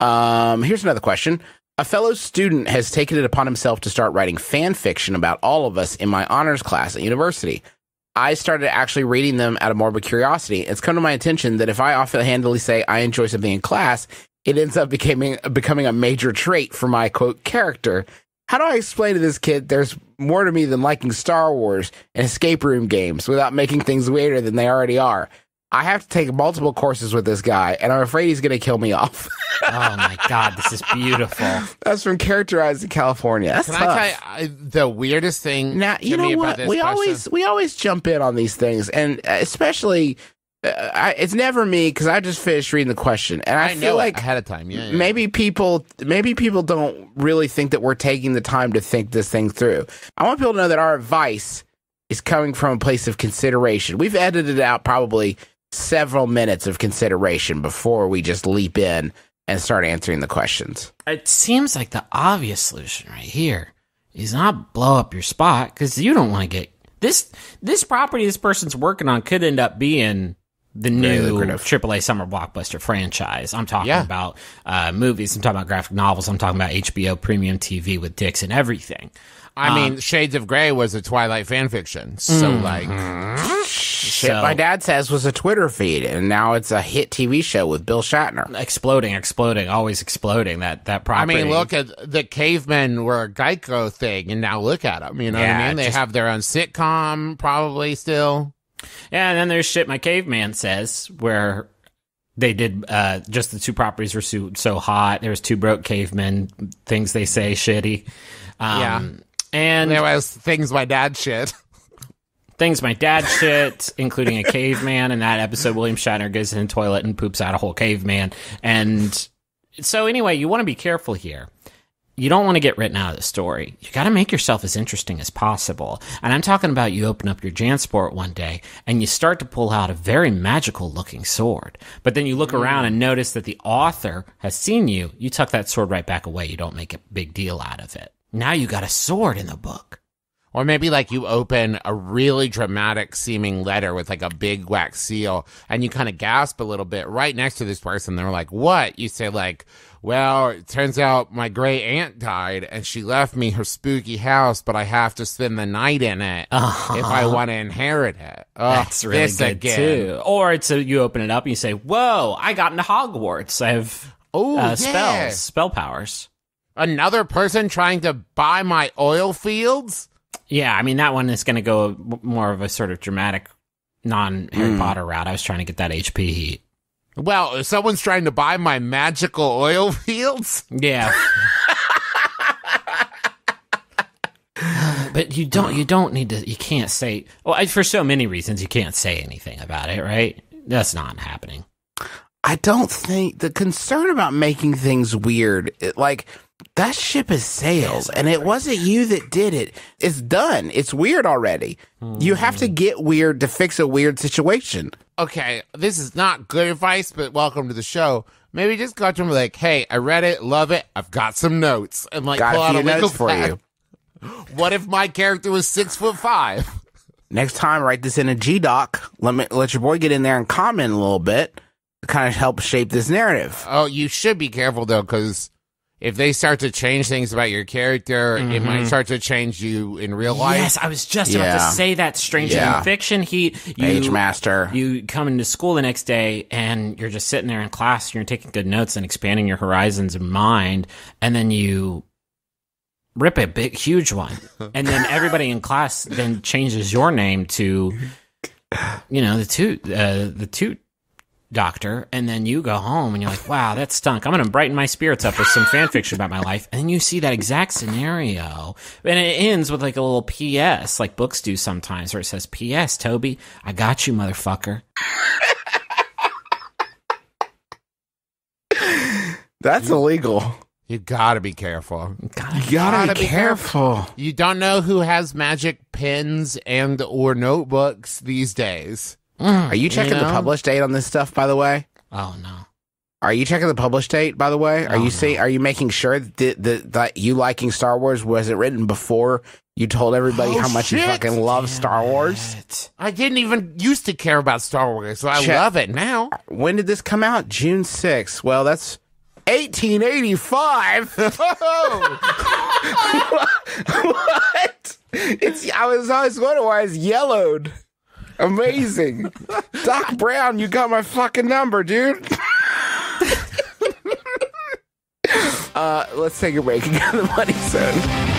Here's another question. A fellow student has taken it upon himself to start writing fan fiction about all of us in my honors class at university. I started actually reading them out of morbid curiosity. It's come to my attention that if I offhandedly say I enjoy something in class, it ends up becoming a major trait for my, quote, character. How do I explain to this kid there's more to me than liking Star Wars and escape room games without making things weirder than they already are? I have to take multiple courses with this guy, and I'm afraid he's going to kill me off. Oh, my God. This is beautiful. That's from Characterized in California. That's Can tough. I tell you the weirdest thing Now, you know what? We always jump in on these things, and especially, it's never me because I just finished reading the question, and I feel like ahead of time. Yeah. maybe people don't really think that we're taking the time to think this thing through. I want people to know that our advice is coming from a place of consideration. We've edited out probably several minutes of consideration before we just leap in and start answering the questions. It seems like the obvious solution right here is not blow up your spot, because you don't want to get this property this person's working on could end up being the new AAA summer blockbuster franchise. I'm talking about movies. I'm talking about graphic novels. I'm talking about HBO premium TV with dicks and everything. I mean, Shades of Grey was a Twilight fan fiction. So, Shit, my dad says was a Twitter feed, and now it's a hit TV show with Bill Shatner. Exploding, always exploding, that property. I mean, look at the cavemen were a Geico thing, and now look at them. You know what I mean? They have their own sitcom, probably still. Yeah, and then there's Shit My Caveman Says, where they did just the two properties were so hot. There was Two Broke Cavemen, things they say shitty. And there was Things My Dad Shit. Things My Dad Shit, including a caveman. In that episode, William Shatner goes in the toilet and poops out a whole caveman. And so anyway, you want to be careful here. You don't want to get written out of the story. You got to make yourself as interesting as possible. And I'm talking about you open up your JanSport one day and you start to pull out a very magical looking sword. But then you look around and notice that the author has seen you. You tuck that sword right back away. You don't make a big deal out of it. Now you got a sword in the book. Or maybe like you open a really dramatic seeming letter with like a big wax seal and you kind of gasp a little bit right next to this person. They're like, what? You say like, well, it turns out my great aunt died and she left me her spooky house, but I have to spend the night in it if I want to inherit it. That's really good too. Or you open it up and you say, whoa, I got into Hogwarts. I have spell powers. Another person trying to buy my oil fields? Yeah, I mean, that one is going to go more of a sort of dramatic, non-Harry Potter route. I was trying to get that HP heat. Well, if someone's trying to buy my magical oil fields? Yeah. But you don't need to, you can't say, well, for so many reasons, you can't say anything about it, right? That's not happening. I don't think the concern about making things weird, that ship has sailed, and it wasn't you that did it. It's done. It's weird already. You have to get weird to fix a weird situation. Okay, this is not good advice, but welcome to the show. Maybe just go to him like, hey, I read it, love it, I've got some notes. And like got pull out a legal notes for pad. You. What if my character was 6'5"? Next time, write this in a G-Doc. Let your boy get in there and comment a little bit to kind of help shape this narrative. Oh, you should be careful, though, because if they start to change things about your character, it might start to change you in real life. Yes, I was just about to say that. Stranger than fiction. Page master. You come into school the next day and you're just sitting there in class. You're taking good notes and expanding your horizons of mind, and then you rip a big, huge one, and then everybody in class then changes your name to, the toot doctor, and then you go home and you're like, wow, that stunk. I'm going to brighten my spirits up with some fan fiction about my life. And then you see that exact scenario, and it ends with like a little PS, like books do sometimes, where it says, PS, Toby, I got you, motherfucker. That's illegal. You gotta be careful. You gotta be careful. You don't know who has magic pens and or notebooks these days. Are you checking the publish date on this stuff, by the way? Oh, no. Are you checking the publish date, by the way? Are you making sure that you liking Star Wars wasn't written before you told everybody how much you fucking love Star Wars? I didn't even used to care about Star Wars, so I love it now. When did this come out? June 6th. Well, that's 1885? What? I was always wondering why it's yellowed. Amazing. Doc Brown, you got my fucking number, dude. Let's take a break and go to the money zone.